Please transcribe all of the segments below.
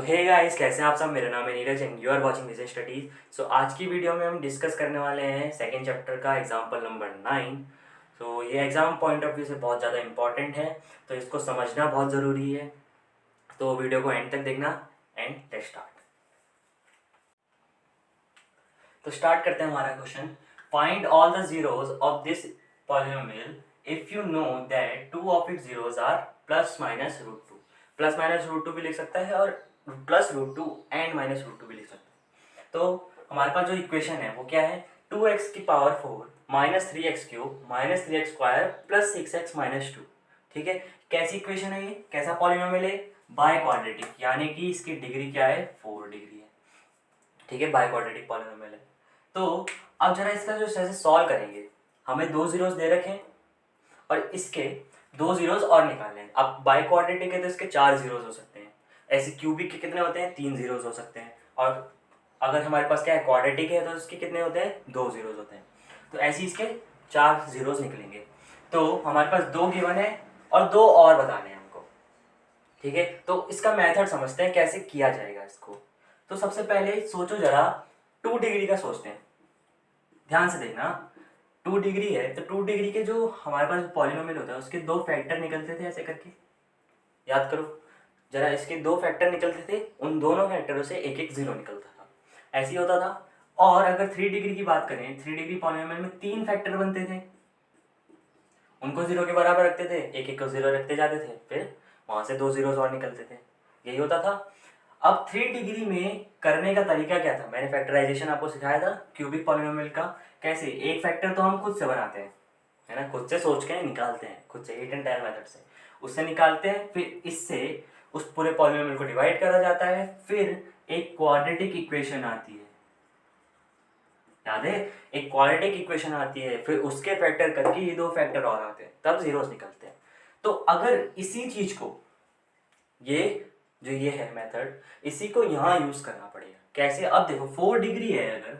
Hey guys, कैसे हैं आप सब। मेरा नाम है Neeraj and you are watching business studies. So आज की वीडियो में हम डिस्कस करने वाले हैं सेकंड चैप्टर का एग्जांपल नंबर 9। तो ये एग्जाम पॉइंट ऑफ व्यू से बहुत ज़्यादा इंपॉर्टेंट है, तो इसको समझना बहुत ज़रूरी है। तो वीडियो को एंड तक देखना एंड लेट्स स्टार्ट। तो स्टार्ट करते हैं हमारा question. Find all the zeros of this polynomial if you know that two of it zeros are plus minus root two. Plus minus root two भी लिख सकता है और plus root two and minus root two भी लिख सकता है। तो हमारे पास जो इक्वेशन है वो क्या है, 2x की power 4 minus 3x cube minus 3x square plus 6x minus 2। ठीक है, कैसी इक्वेशन है ये, कैसा पॉलिनोमियल है, बाय क्वाड्रेटिक, यानी कि इसकी डिग्री क्या है, 4 डिग्री है। ठीक है, बाय क्वाड्रेटिक पॉलिनोमियल है। तो अब जरा इसका जो ऐसे सॉल्व करेंगे, हमें दो जीरोस दे रखे हैं और इसके दो जीरोस और निकालने हैं। अब बाय क्वाड्रेटिक है तो इसके 4 जीरोस हो सकते हैं, ऐसे क्यूबिक के कितने होते हैं, 3 जीरोस हो सकते हैं। और अगर हमारे पास क्या है, क्वाड्रेटिक है तो इसके कितने होते हैं, 2 जीरोस होते हैं। तो ऐसे इसके 4 जीरोस निकलेंगे। तो हमारे पास 2 गिवन है और 2 और बताने हैं हमको। ठीक है, तो इसका मेथड समझते हैं कैसे किया जाएगा इसको। तो सबसे पहले सोचो जरा, 2 डिग्री का सोचते हैं, ध्यान से देखना। 2 डिग्री है तो 2 डिग्री के जो हमारे पास पॉलिनोमियल होता है उसके 2 फैक्टर निकलते थे ऐसे करके, याद करो जरा। इसके 2 फैक्टर निकलते थे, उन दोनों फैक्टरों से एक एक जीरो निकलता था, ऐसे ही होता था। और अगर 3 डिग्री की बात करें, 3 डिग्री पॉलिनोमियल में 3 फैक्टर बनते थे, उनको जीरो के बराबर रखते थे, एक एक को जीरो रखते जाते थे, फिर वहां से 2 जीरोस और निकलते थे, यही होता था। अब 3 डिग्री में करने का तरीका क्या था, मैंने फैक्टराइजेशन आपको सिखाया था क्यूबिक पॉलिनोमियल का। कैसे, एक फैक्टर तो हम खुद से बनाते हैं, है ना, खुद से सोच के निकालते हैं, खुद से हिट एंड टेल मेथड से उससे निकालते हैं, फिर इससे उस पूरे पॉलिनोमियल को डिवाइड करा जाता है, फिर एक क्वाड्रेटिक इक्वेशन आती है, याद है, एक क्वाड्रेटिक इक्वेशन आती है, फिर उसके फैक्टर करके ये 2 फैक्टर और आते हैं, तब जीरोस निकलते हैं। तो अगर इसी चीज को, ये जो ये है मेथड, इसी को यहाँ यूज करना पड़ेगा। कैसे, अब देखो 4 डिग्री है, अगर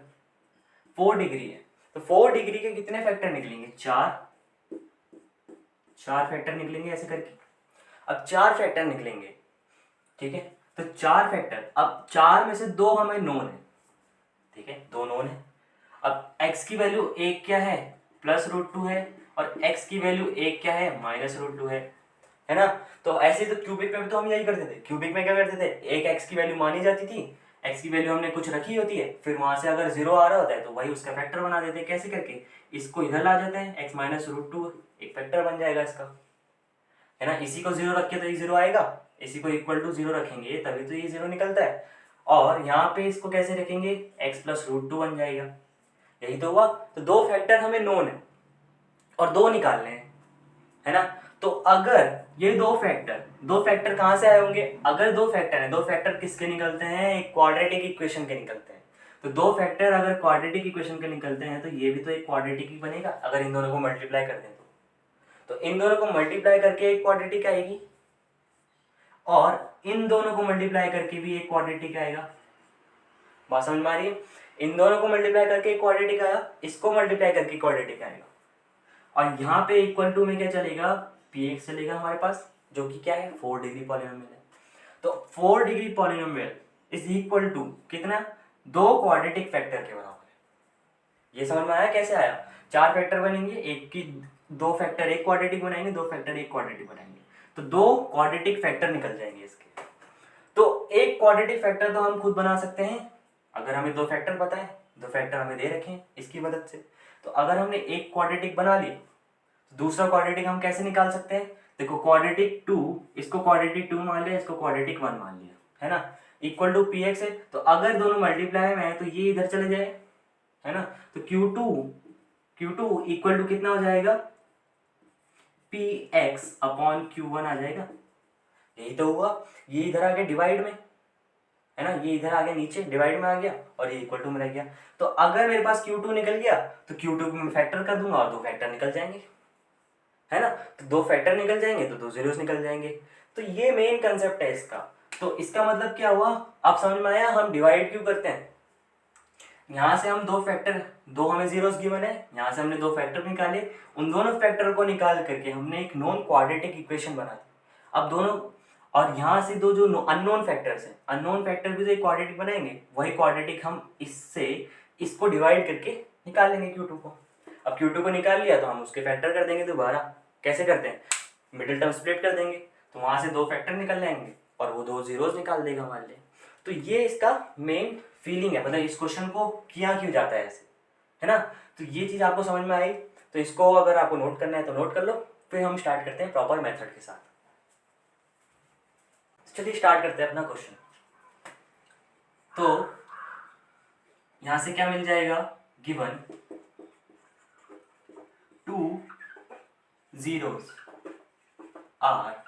4 डिग्री है तो 4 डिग्री के कितने फैक्टर निकलेंगे, 4 फैक्टर निकलेंगे ऐसे करके। अब 4 फैक्टर निकलेंगे, ठीक है, तो 4 फैक्टर, अब 4 में से 2 हमें नोन है, ठीक है, 2 नोन है। अब x की वैल्यू 1 क्या है, प्लस रूट 2 है, और x की वैल्यू 1 क्या है, माइनस रूट 2 है ना। तो ऐसे तो क्यूबिक में भी तो हम यही करते थे। क्यूबिक में क्या करते थे, एक x की वैल्यू मानी जाती थी, x की वैल्यू हमने कुछ रखी होती है, फिर वहां से अगर जीरो आ रहा होता है तो वही उसका फैक्टर बना देते हैं। कैसे करके, इसको इधर ला जाते हैं, x माइनस रूट 2 एक फैक्टर बन जाएगा इसका, है ना। इसी को जीरो रख के तो ये जीरो आएगा, इसी को इक्वल टू जीरो रखेंगे तभी तो ये जीरो निकलता है। और यहाँ पे इसको कैसे रखेंगे, x प्लस रूट 2 बन जाएगा, यही तो हुआ। तो 2 फैक्टर हमें नोन है और 2 निकालने हैं, है ना। तो अगर ये 2 फैक्टर कहाँ से आए होंगे, अगर 2 फैक्टर है, 2 फैक्टर किसके निकलते हैं, एक क्वाड्रेटिक इक्वेशन के निकलते हैं। तो 2 फैक्टर अगर क्वाड्रेटिक इक्वेशन के निकलते हैं तो ये भी तो एक क्वाड्रेटिक ही बनेगा, अगर इन दोनों को मल्टीप्लाई कर दें तो इन दोनों को मल्टीप्लाई करके एक क्वाड्रेटिक आएगी, और इन दोनों को मल्टीप्लाई करके भी एक क्वाड्रेटिक आएगा। बात समझ में आ रही है, इन दोनों को मल्टीप्लाई करके एक क्वाड्रेटिक आया, इसको मल्टीप्लाई करके क्वाड्रेटिक आएगा, और यहाँ पे इक्वल टू में क्या चलेगा, px चलेगा हमारे पास, जो कि क्या है, 4 डिग्री पॉलिनोमियल है। तो 4 degree polynomial is equal to कितना, 2 क्वाड्रेटिक फैक्टर के बराबर है। ये समझ में आया कैसे आया, 4 फैक्टर बनेंगे, एक की 2 फैक्टर एक क्वाड्रेटिक बनाएंगे, 2 फैक्टर एक क्वाड्रेटिक बनाएंगे, तो 2 क्वाड्रेटिक फैक्टर निकल जाएंगे इसके। तो एक क्वाड्रेटिक फैक्टर तो हम खुद बना सकते हैं, अगर हमें 2 फैक्टर पता है, 2 फैक्टर हमें दे रखे हैं इसकी मदद से। तो अगर हमने एक क्वाड्रेटिक बना ली तो दूसरा क्वाड्रेटिक हम कैसे निकाल सकते हैं, देखो क्वाड्रेटिक 2, इसको क्वाड्रेटिक 2 मान लिया, इसको क्वाड्रेटिक 1 मान लिया, है ना, इक्वल टू px है। तो अगर दोनों मल्टीप्लाई में है तो ये इधर चले जाए, है ना। तो q2 इक्वल टू कितना हो जाएगा, px अपॉन q1 आ जाएगा, यही तो हुआ। ये इधर आ गया डिवाइड में, है ना, ये इधर आ गया नीचे डिवाइड में आ गया, और ये इक्वल टू में रह गया। तो अगर मेरे पास Q2 निकल गया तो Q2 को मैं फैक्टर कर दूंगा और 2 फैक्टर निकल जाएंगे, है ना। तो 2 फैक्टर निकल जाएंगे तो 2 जीरोस निकल जाएंगे। तो ये मेन कंसेप्ट है इसका। तो इसका मतलब क्या हुआ, आप समझ में आया हम डिवाइड क्यों करते हैं। यहाँ से हम 2 फैक्टर, 2 हमें जीरोस गिवन है, यहाँ से हमने 2 फैक्टर निकाले, उन दोनों फैक्टर को निकाल करके हमने एक नॉन क्वाड्रेटिक इक्वेशन बना दी। अब दोनों, और यहाँ से दो जो अननोन फैक्टर्स हैं, अननोन फैक्टर भी तो एक क्वाड्रेटिक बनाएंगे, वही क्वाड्रेटिक हम इससे इसको डिवाइड करके निकाल लेंगे Q2 को। अब Q2 को निकाल लिया तो हम उसके फैक्टर कर देंगे दोबारा। कैसे करते हैं, मिडिल टर्म स्प्लिट कर देंगे, तो वहाँ से दो फैक्टर निकल जाएंगे और वो दो जीरोस निकाल देगा हमारे लिए। तो ये इसका मेन फीलिंग है, मतलब इस क्वेश्चन को किया क्यों जाता है ऐसे, है ना। तो ये चीज़ आपको समझ में आई, तो इसको अगर आपको नोट करना है तो नोट कर लो। फिर हम स्टार्ट करते हैं प्रॉपर मेथड के साथ। चलिए स्टार्ट करते हैं अपना क्वेश्चन। तो यहां से क्या मिल जाएगा, गिवन 2 zeros आर,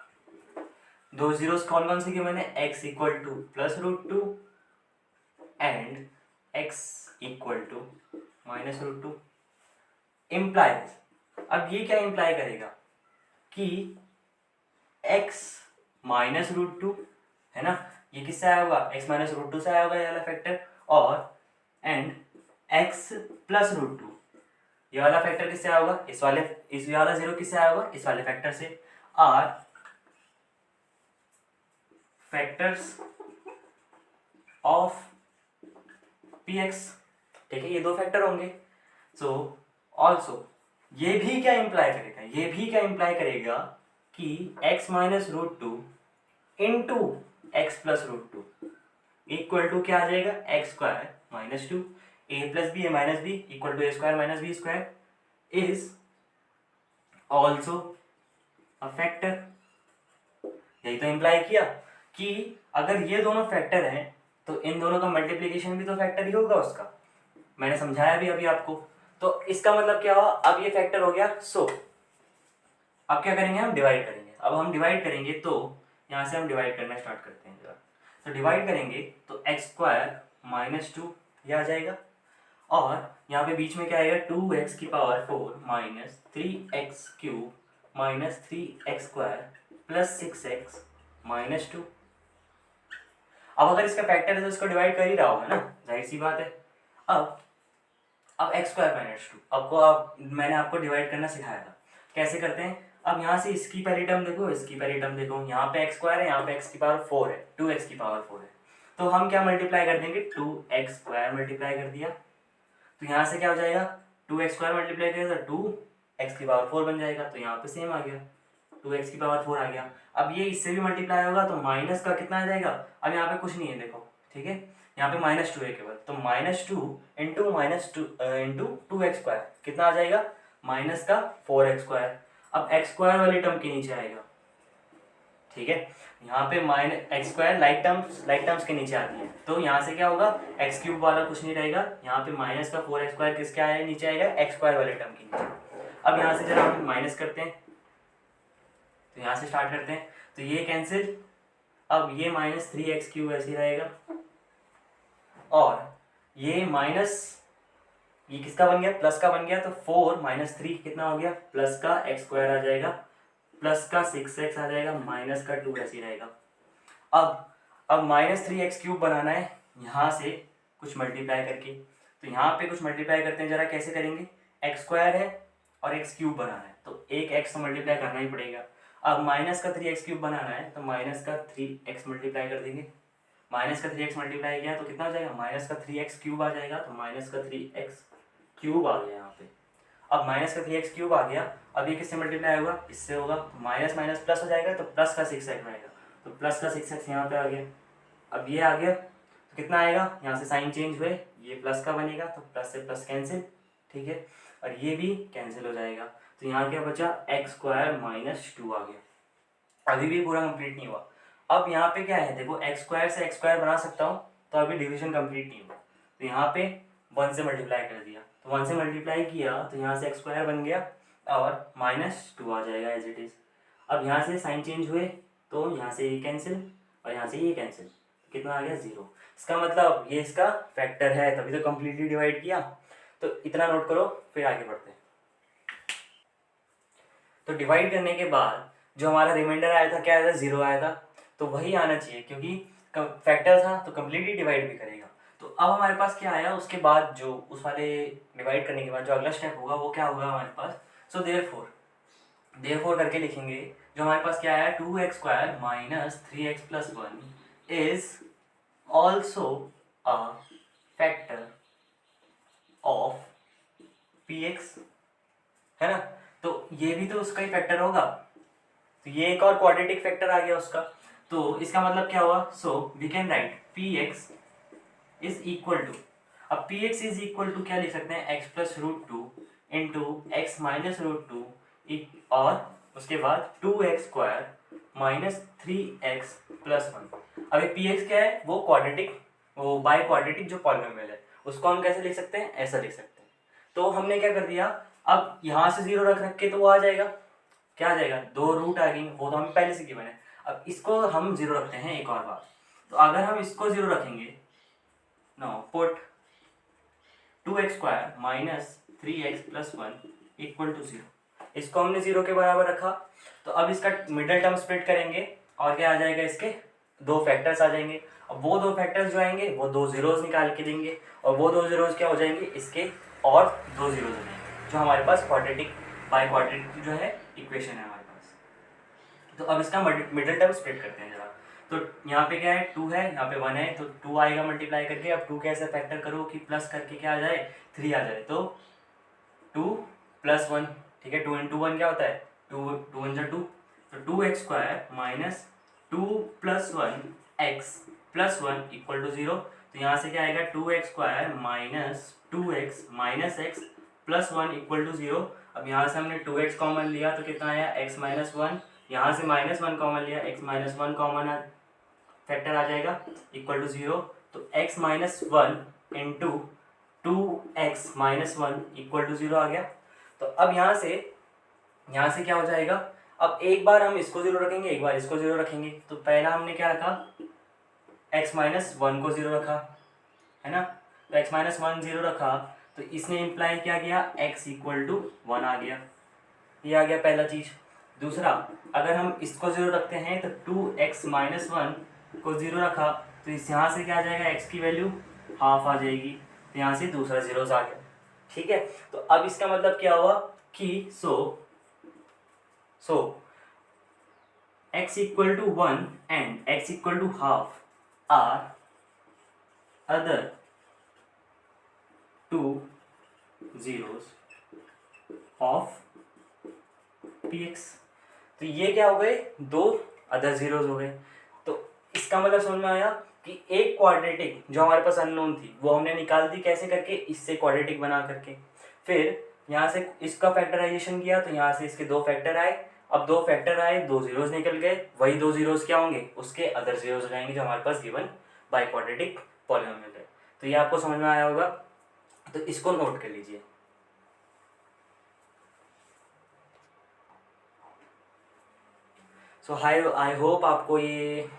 दो जीरोस कौन कौन से गिवन है, x equal to plus root two and x equal to minus root two. Implies, अब ये क्या इम्प्लाई करेगा कि x माइनस रूट टू है ना, ये किससे आया होगा, x माइनस रूट टू से आया होगा ये वाला फैक्टर, और and x plus root two, ये वाला फैक्टर किससे आया होगा, इस वाला जीरो किससे आया होगा, इस वाले फैक्टर से। आर फैक्टर्स ऑफ px, ठीक है, ये दो फैक्टर होंगे। सो ऑल्सो ये भी क्या इंप्लाई करेगा, ये भी क्या इंप्लाई करेगा कि x minus root two into x plus root two equal to क्या आ जाएगा, x square minus two, a plus b a minus b equal to a square minus b square is also a factor. यही तो imply किया कि अगर ये दोनों फैक्टर हैं तो इन दोनों का मल्टीप्लीकेशन भी तो फैक्टर ही होगा उसका, मैंने समझाया भी अभी आपको। तो इसका मतलब क्या हुआ, अब ये फैक्टर हो गया। सो अब क्या करेंगे, हम डिवाइड करेंगे। अब हम डिवाइड करेंगे तो यहाँ से हम डिवाइड करना स्टार्ट करते हैं जरा। तो डिवाइड करेंगे तो एक्स स्क्वायर माइनस टू ये आ जाएगा, और यहाँ पे बीच में क्या आएगा, 2x की power 4 minus 3x cube minus 3x square plus 6x minus 2। अब अगर इसका फैक्टर है तो इसको डिवाइड कर ही रहा होगा ना, जाहिर सी बात है। अब एक्स स्क्वायर माइनस टू, मैंने आपको डिवाइड करना सिखाया था, कैसे करते हैं। अब यहाँ से इसकी पहली टर्म देखो, इसकी पहली टर्म देखो, यहाँ पे एक्स स्क्वायर है, यहाँ पे एक्स की पावर 4 है, 2x की पावर 4 है, तो हम क्या मल्टीप्लाई कर देंगे, 2x स्क्वायर मल्टीप्लाई कर दिया, तो यहाँ से क्या हो जाएगा, 2x स्क्वायर मल्टीप्लाई करेगा तो 2x की पावर 4 बन जाएगा, तो यहाँ पे सेम आ गया, 2x की पावर 4 आ गया। अब ये इससे भी मल्टीप्लाई होगा तो माइनस का कितना आ जाएगा, अब यहाँ पे कुछ नहीं है देखो, ठीक है, यहाँ पे माइनस टू है केवल, तो minus two into minus two into 2x square कितना आ जाएगा, माइनस का 4x स्क्वायर। अब x स्क्वायर वाली टर्म के नीचे आएगा, ठीक है, यहाँ पे minus x square like terms के नीचे आती है, तो यहाँ से क्या होगा, एक्स क्यूब वाला कुछ नहीं रहेगा, यहाँ पे माइनस का 4x स्क्वायर किसके आया नीचे आएगा, एक्स स्क्वायर वाले टर्म के नीचे। अब यहाँ से जरा हम माइनस करते हैं, तो यहाँ से स्टार्ट करते हैं, तो ये कैंसिल, अब ये माइनस 3x क्यूब ऐसे ही रहेगा, और ये माइनस, ये किसका बन गया, प्लस का बन गया, तो 4 माइनस 3 कितना हो गया, प्लस का एक्स स्क्वायर आ जाएगा, प्लस का 6x आ जाएगा, माइनस का 2 ऐसे ही रहेगा। अब माइनस 3x क्यूब बनाना है यहाँ से कुछ मल्टीप्लाई करके, तो यहाँ पे कुछ मल्टीप्लाई करते हैं जरा, कैसे करेंगे, एक्स स्क्वायर है और एक्स क्यूब बनाना है तो एक एक्स तो मल्टीप्लाई करना ही पड़ेगा। अब माइनस का 3x क्यूब बनाना है तो माइनस का 3x मल्टीप्लाई कर देंगे, माइनस का 3x मल्टीप्लाई किया तो कितना हो जाएगा, माइनस का 3x क्यूब आ जाएगा, तो माइनस का 3x क्यूब आ गया यहाँ पे। अब माइनस का 3x क्यूब आ गया, अब ये किससे मल्टीप्लाई होगा, इससे होगा, तो माइनस माइनस प्लस हो जाएगा, तो प्लस का 6x आएगा, तो प्लस का 6x यहाँ पे आ गया। अब ये आ गया तो कितना आएगा, यहाँ से साइन चेंज हुए, ये प्लस का बनेगा तो प्लस से प्लस कैंसिल, ठीक है, और ये भी कैंसिल हो जाएगा, तो यहाँ क्या बचा, एक्स स्क्वायर माइनस 2 आ गया। अभी भी पूरा कंप्लीट नहीं हुआ, अब यहाँ पे क्या है देखो, एक्स स्क्वायर से एक्स स्क्वायर बना सकता हूँ, तो अभी डिवीजन कंप्लीट नहीं हुआ, तो यहाँ पे 1 से मल्टीप्लाई कर दिया, तो 1 से मल्टीप्लाई किया तो यहाँ से एक्स स्क्वायर बन गया और माइनस 2 आ जाएगा एज इट इज़। अब यहाँ से साइन चेंज हुए तो यहाँ से ये कैंसिल और यहाँ से ये कैंसिल, तो कितना आ गया, 0। इसका मतलब ये इसका फैक्टर है, तभी तो कम्प्लीटली डिवाइड किया, तो इतना नोट करो, फिर आगे बढ़ते हैं। तो डिवाइड करने के बाद जो हमारा रिमाइंडर आया था क्या आया था, 0 आया था, तो वही आना चाहिए क्योंकि फैक्टर था तो कम्प्लीटली डिवाइड भी करेगा। तो अब हमारे पास क्या आया, उसके बाद जो उस वाले डिवाइड करने के बाद जो अगला स्टेप होगा वो क्या होगा हमारे पास, सो देयरफॉर देयरफॉर करके लिखेंगे, जो हमारे पास क्या है, 2x² minus 3x+1 is also a factor of px, है ना। तो ये भी तो उसका ही फैक्टर होगा, तो ये एक और क्वाड्रेटिक फैक्टर आ गया उसका। तो इसका मतलब क्या हुआ, so we can write px is equal to, अब px इज इक्वल टू क्या लिख सकते हैं, x+√2 इंटू एक्स माइनस √2 और उसके बाद 2x² माइनस 3x+1। अब ये px क्या है, वो क्वाड्रेटिक, वो बाय क्वाड्रेटिक जो पॉलिनोमियल है, उसको हम कैसे लिख सकते हैं, ऐसा लिख सकते हैं। तो हमने क्या कर दिया, अब यहाँ से 0 रख रख के तो वो आ जाएगा, क्या आ जाएगा, 2 रूट आ गई, वो तो हमें पहले से गिवन है। अब इसको हम 0 रखते हैं एक और बार, तो अगर हम इसको 0 रखेंगे, now put 2x² minus 3x+1 equal to 0, इसको हमने 0 के बराबर रखा। तो अब इसका मिडल टर्म स्प्लिट करेंगे और क्या आ जाएगा, इसके दो फैक्टर्स आ जाएंगे। अब वो दो फैक्टर्स जो आएंगे वो दो जीरोज निकाल के देंगे, और वो दो जीरोज क्या हो जाएंगे, इसके और दो जीरोज हो जाएंगे, जो हमारे पास क्वाड्रेटिक बाय क्वाड्रेटिक जो है इक्वेशन है हमारे पास। तो अब इसका मिडल टर्म स्प्लिट करते हैं जरा। तो यहाँ पे क्या है, 2 है, यहाँ पे 1 है, तो 2 आएगा मल्टीप्लाई करके। अब 2 कैसे फैक्टर करो कि प्लस करके क्या आ जाए, 3 आ जाए, तो 2+1, ठीक है, 2 × 1 क्या होता है, 2 × 2, तो 2x² minus 2+1x+1 equal to 0। तो यहाँ से क्या आएगा, 2x² minus 2x minus x+1 equal to 0। अब यहाँ से हमने 2x कॉमन लिया तो कितना आया, x-1, यहाँ से -1 कॉमन लिया, x-1 कॉमन फैक्टर आ जाएगा इक्वल टू 0। तो x-1 into 2x-1 equal to 0 आ गया। तो अब यहाँ से क्या हो जाएगा, अब एक बार हम इसको 0 रखेंगे, एक बार इसको 0 रखेंगे। तो पहला हमने क्या रखा, x-1 को 0 रखा, है ना। तो x-1 0 रखा, तो इसने इम्प्लाई क्या किया, x इक्वल टू 1 आ गया, ये आ गया पहला चीज। दूसरा, अगर हम इसको 0 रखते हैं तो 2x-1 को 0 रखा, तो इस यहाँ से क्या आ जाएगा, x की वैल्यू हाफ आ जाएगी, तो यहाँ से दूसरा जीरोस आ गया, ठीक है। तो अब इसका मतलब क्या हुआ कि so x equal to 1 and x equal to half are other two zeros of px। तो ये क्या हो गए, दो अदर जीरोस हो गए। तो इसका मतलब समझ में आया कि एक क्वाड्रेटिक जो हमारे पास अननोन थी वो हमने निकाल दी, कैसे करके, इससे क्वाड्रेटिक बना करके। फिर यहाँ से इसका फैक्टराइजेशन किया, तो यहाँ से इसके दो फैक्टर आए। अब दो फैक्टर आए, दो जीरोस निकल गए, वही दो जीरोस क्या होंगे, उसके अदर जीरोस हो जाएंगे, जो हमारे पास गिवन बाय क्वाड्रेटिक पॉलिनोमियल है। तो ये आपको समझ में आया होगा, तो इसको नोट कर लीजिए। सो आई होप आपको ये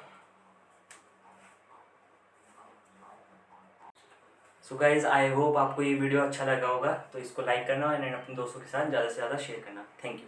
आई होप आपको ये वीडियो अच्छा लगा होगा। तो इसको लाइक करना और अपने दोस्तों के साथ ज़्यादा से ज़्यादा शेयर करना। Thank you.